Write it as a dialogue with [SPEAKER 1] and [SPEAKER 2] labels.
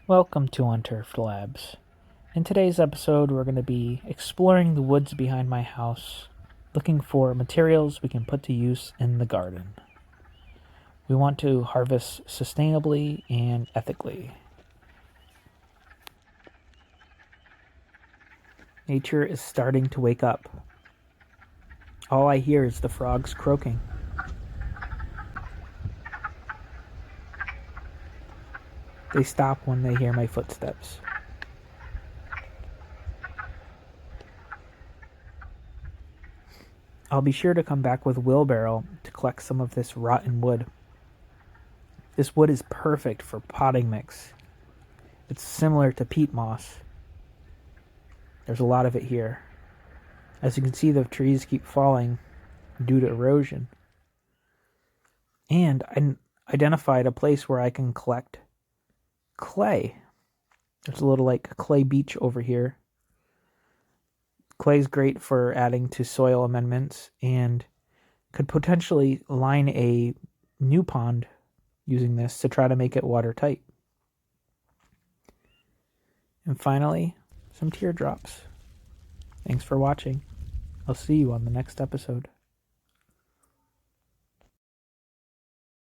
[SPEAKER 1] Welcome to Unturf Labs. In today's episode, we're going to be exploring the woods behind my house, looking for materials we can put to use in the garden. We want to harvest sustainably and ethically. Nature is starting to wake up. All I hear is the frogs croaking. They stop when they hear my footsteps. I'll be sure to come back with a wheelbarrow to collect some of this rotten wood. This wood is perfect for potting mix. It's similar to peat moss. There's a lot of it here. As you can see, the trees keep falling due to erosion. And I identified a place where I can collect clay. There's a little clay beach over here. Clay is great for adding to soil amendments and could potentially line a new pond using this to try to make it watertight. And finally, some teardrops. Thanks for watching. I'll see you on the next episode.